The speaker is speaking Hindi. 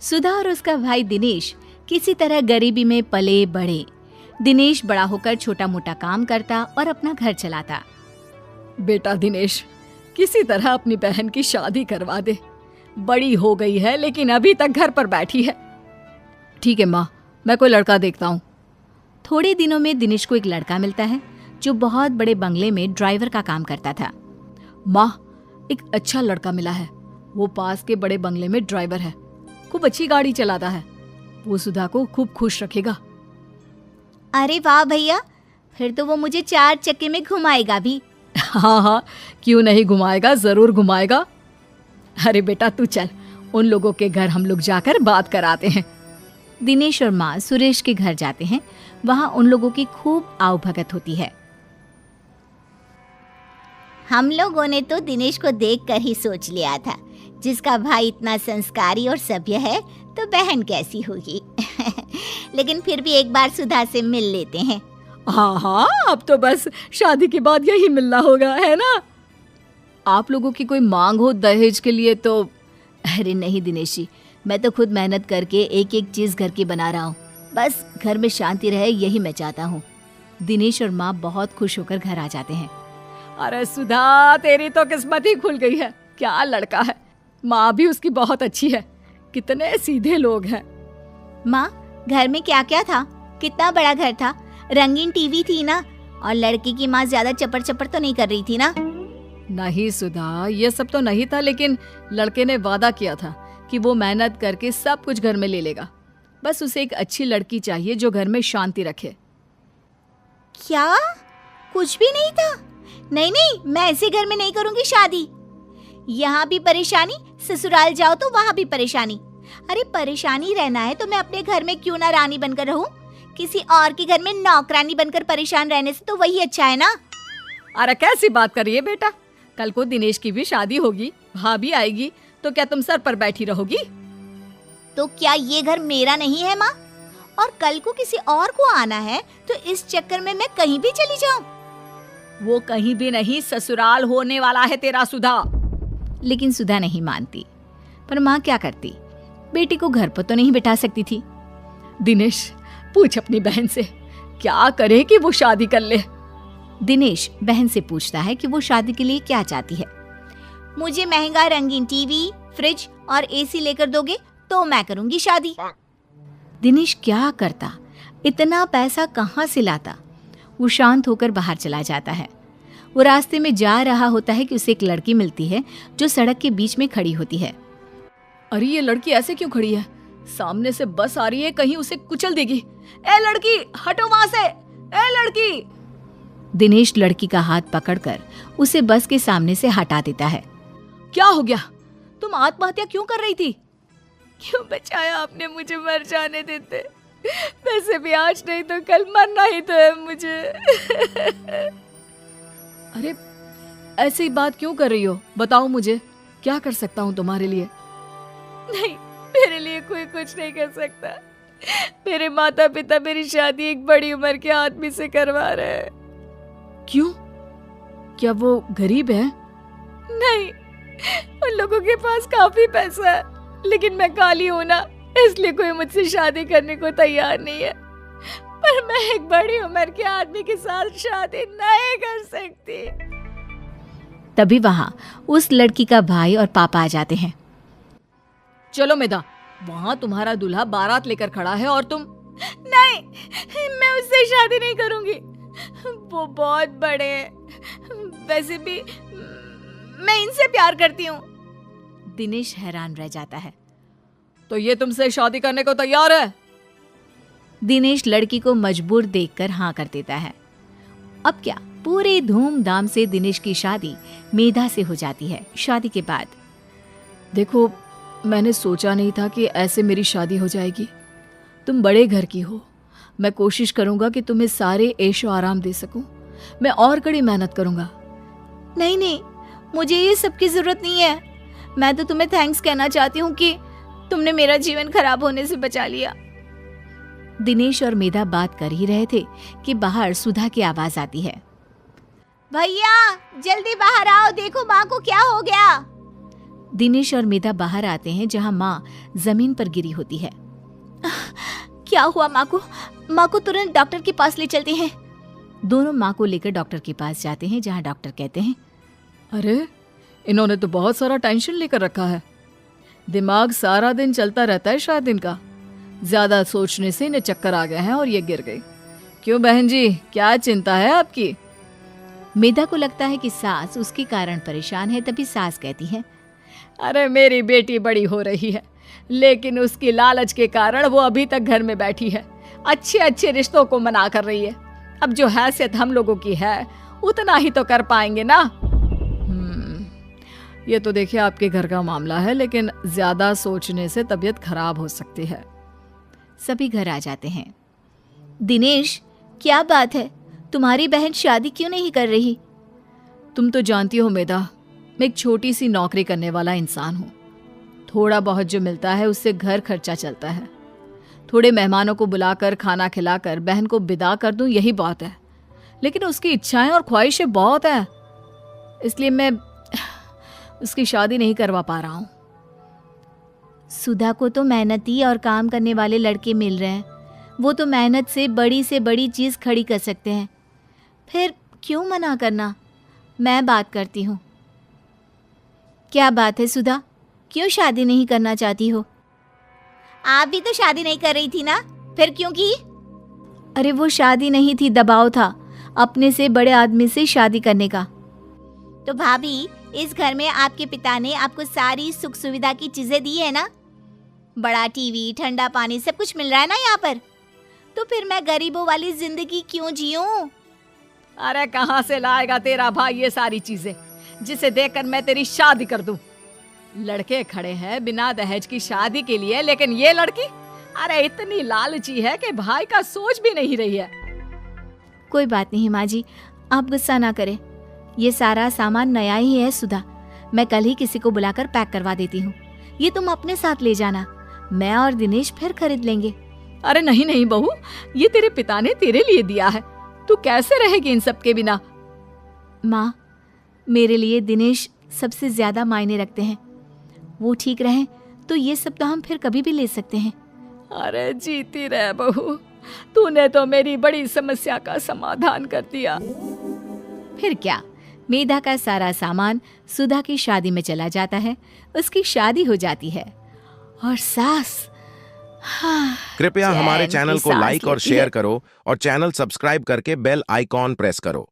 सुधा और उसका भाई दिनेश किसी तरह गरीबी में पले बढ़े। दिनेश बड़ा होकर छोटा मोटा काम करता और अपना घर चलाता। बेटा दिनेश, किसी तरह अपनी बहन की शादी करवा दे। बड़ी हो गई है लेकिन अभी तक घर पर बैठी है। ठीक है माँ, मैं कोई लड़का देखता हूँ। थोड़े दिनों में दिनेश को एक लड़का मिलता है जो बहुत बड़े बंगले में ड्राइवर का काम करता था। माँ, एक अच्छा लड़का मिला है। वो पास के बड़े बंगले में ड्राइवर है, खूब अच्छी गाड़ी चलाता है। वो सुधा को खूब खुश रखेगा। अरे वाह भैया, फिर तो वो मुझे 4 चक्के में घुमाएगा भी। हाँ हाँ, क्यों नहीं घुमाएगा, जरूर घुमाएगा। अरे बेटा तू चल, उन लोगों के घर हम लोग जाकर बात कराते हैं। दिनेश और माँ सुरेश के घर जाते हैं। वहाँ उन लोगों की खूब आवभगत होती है। हम लोगों ने तो दिनेश को देखकर ही सोच लिया था, जिसका भाई इतना संस्कारी और सभ्य है तो बहन कैसी होगी। लेकिन फिर भी एक बार सुधा से मिल लेते हैं। हाँ हाँ, अब तो बस शादी के बाद यही मिलना होगा, है ना? आप लोगों की कोई मांग हो दहेज के लिए तो? अरे नहीं दिनेश जी, मैं तो खुद मेहनत करके एक एक चीज घर की बना रहा हूँ। बस घर में शांति रहे, यही मैं चाहता हूँ। दिनेश और माँ बहुत खुश होकर घर आ जाते हैं। अरे सुधा, तेरी तो किस्मत ही खुल गई है। क्या लड़का है। माँ भी उसकी बहुत अच्छी है। कितने सीधे लोग हैं। माँ, घर में क्या क्या था? कितना बड़ा घर था? रंगीन टीवी थी ना? और लड़की की माँ ज्यादा चपर चपर तो नहीं कर रही थी ना? नहीं सुधा, ये सब तो नहीं था, लेकिन लड़के ने वादा किया था कि वो मेहनत करके सब कुछ घर में ले लेगा। बस उसे एक अच्छी लड़की चाहिए जो घर में शांति रखे। क्या? कुछ भी नहीं था? नहीं नहीं, मैं ऐसे घर में नहीं करूंगी शादी। यहाँ भी परेशानी, ससुराल जाओ तो वहाँ भी परेशानी। अरे परेशानी रहना है तो मैं अपने घर में क्यों ना रानी बनकर रहूं? किसी और के घर में नौकरानी बनकर परेशान रहने से तो वही अच्छा है ना। अरे कैसी बात कर रही है बेटा? कल को दिनेश की भी शादी होगी, भाभी आएगी, तो क्या तुम सर पर बैठी रहोगी? तो क्या ये घर मेरा नहीं है माँ? और कल को किसी और को आना है तो इस चक्कर में मैं कहीं भी चली जाऊं? वो कहीं भी नहीं, ससुराल होने वाला है तेरा सुधा। लेकिन सुधा नहीं मानती। पर माँ क्या करती? बेटी को घर पर तो नहीं बिठा सकती थी। दिनेश, पूछ अपनी बहन से क्या करे कि वो शादी कर ले। दिनेश बहन से पूछता है कि वो शादी के लिए क्या चाहती है। मुझे महंगा रंगीन टीवी, फ्रिज और एसी लेकर दोगे तो मैं करूंगी शादी। दिनेश क्या करता? इतना पैसा कहाँ से लाता? वो शांत होकर बाहर चला जाता है। वो रास्ते में जा रहा होता है कि उसे एक लड़की मिलती है जो सड़क के बीच में खड़ी होती है। अरे ये लड़की ऐसे क्यों खड़ी है? सामने से बस आ रही है, कहीं उसे कुचल देगी। ए लड़की, हटो वहां से। ए लड़की। दिनेश लड़की का हाथ पकड़कर उसे बस के सामने से हटा देता है। क्या हो गया? तुम आत्महत्या क्यों कर रही थी? क्यों बचाया आपने मुझे मर जाने देते? वैसे भी आज नहीं तो कल मरना ही तो है मुझे। अरे ऐसी बात क्यों कर रही हो? बताओ मुझे, क्या कर सकता हूँ तुम्हारे लिए? नहीं, मेरे लिए कोई कुछ नहीं कर सकता। मेरे माता पिता मेरी शादी एक बड़ी उम्र के आदमी से करवा रहे हैं। क्यों? क्या वो गरीब है? नहीं, उन लोगों के पास काफी पैसा है, लेकिन मैं काली हूं ना, इसलिए कोई मुझसे शादी करने को तैयार नहीं है। पर मैं एक बड़ी उम्र के आदमी के साथ शादी नहीं कर सकती। तभी वहाँ उस लड़की का भाई और पापा आ जाते हैं। चलो मेधा, वहाँ तुम्हारा दूल्हा बारात लेकर खड़ा है और तुम? नहीं, मैं उससे शादी नहीं करूंगी। वो बहुत बड़े हैं। वैसे भी मैं इनसे प्यार करती हूँ। दिनेश हैरान रह जाता है। तो ये तुमसे शादी करने को तैयार है? दिनेश लड़की को मजबूर देखकर हाँ कर देता है। अब क्या, पूरे धूमधाम से दिनेश की शादी मेधा से हो जाती है। शादी के बाद, देखो, मैंने सोचा नहीं था कि ऐसे मेरी शादी हो जाएगी। तुम बड़े घर की हो, मैं कोशिश करूंगा कि तुम्हें सारे ऐशो आराम दे सकूं। मैं और कड़ी मेहनत करूंगा। नहीं नहीं, मुझे ये सब की जरूरत नहीं है। मैं तो तुम्हें थैंक्स कहना चाहती हूँ कि तुमने मेरा जीवन खराब होने से बचा लिया। दिनेश और मेधा बात कर ही रहे थे कि बाहर सुधा की आवाज आती है। भैया जल्दी बाहर आओ, देखो माँ को क्या हो गया। दिनेश और मेधा बाहर आते हैं जहां माँ जमीन पर गिरी होती है। क्या हुआ माँ को? माँ को तुरंत डॉक्टर के पास ले चलते हैं। दोनों माँ को लेकर डॉक्टर के पास जाते हैं जहां डॉक्टर कहते हैं, अरे इन्होंने तो बहुत सारा टेंशन लेकर रखा है। दिमाग सारा दिन चलता रहता है शायद इनका। ज्यादा सोचने से इन्हें चक्कर आ गए हैं और ये गिर गई। क्यों बहन जी, क्या चिंता है आपकी? मेधा को लगता है कि सास उसके कारण परेशान है, तभी सास कहती है, अरे मेरी बेटी बड़ी हो रही है, लेकिन उसकी लालच के कारण वो अभी तक घर में बैठी है। अच्छे अच्छे रिश्तों को मना कर रही है। अब जो हैसियत हम लोगों की है उतना ही तो कर पाएंगे ना। ये तो देखिए आपके घर का मामला है, लेकिन ज्यादा सोचने से तबीयत खराब हो सकती है। सभी घर आ जाते हैं। दिनेश, क्या बात है? तुम्हारी बहन शादी क्यों नहीं कर रही? तुम तो जानती हो मेधा, मैं एक छोटी सी नौकरी करने वाला इंसान हूँ। थोड़ा बहुत जो मिलता है उससे घर खर्चा चलता है। थोड़े मेहमानों को बुलाकर खाना खिलाकर बहन को विदा कर दूं, यही बात है। लेकिन उसकी इच्छाएं और ख्वाहिशें बहुत हैं, इसलिए मैं उसकी शादी नहीं करवा पा रहा हूँ। सुधा को तो मेहनती और काम करने वाले लड़के मिल रहे हैं। वो तो मेहनत से बड़ी चीज खड़ी कर सकते हैं। फिर क्यों मना करना? मैं बात करती हूँ। क्या बात है सुधा, क्यों शादी नहीं करना चाहती हो? आप भी तो शादी नहीं कर रही थी ना, फिर क्यों की? अरे वो शादी नहीं थी, दबाव था अपने से बड़े आदमी से शादी करने का। तो भाभी, इस घर में आपके पिता ने आपको सारी सुख सुविधा की चीजें दी है ना? बड़ा टीवी, ठंडा पानी, सब कुछ मिल रहा है ना यहाँ पर। तो फिर मैं गरीबों वाली जिंदगी क्यों जीऊं? अरे कहाँ से लाएगा तेरा भाई ये सारी चीजें जिसे देखकर मैं तेरी शादी कर दूं? लड़के खड़े हैं बिना दहेज की शादी के लिए, लेकिन ये लड़की अरे इतनी लालची है कि भाई का सोच भी नहीं रही है। कोई बात नहीं माँ जी, आप गुस्सा ना करें। ये सारा सामान नया ही है सुधा। मैं कल ही किसी को बुलाकर पैक करवा देती हूँ। ये तुम अपने साथ ले जाना, मैं और दिनेश फिर खरीद लेंगे। अरे नहीं नहीं बहू, ये तेरे पिता ने तेरे लिए दिया है, तू कैसे रहेगी इन सब के बिना? माँ, मेरे लिए दिनेश सबसे ज्यादा मायने रखते हैं। वो ठीक रहे तो ये सब तो हम फिर कभी भी ले सकते हैं। अरे जीती रह बहू, तूने तो मेरी बड़ी समस्या का समाधान कर दिया। फिर क्या, मेधा का सारा सामान सुधा की शादी में चला जाता है। उसकी शादी हो जाती है और सास कृपया हमारे चैनल को लाइक और शेयर करो और चैनल सब्सक्राइब करके बेल आइकॉन प्रेस करो।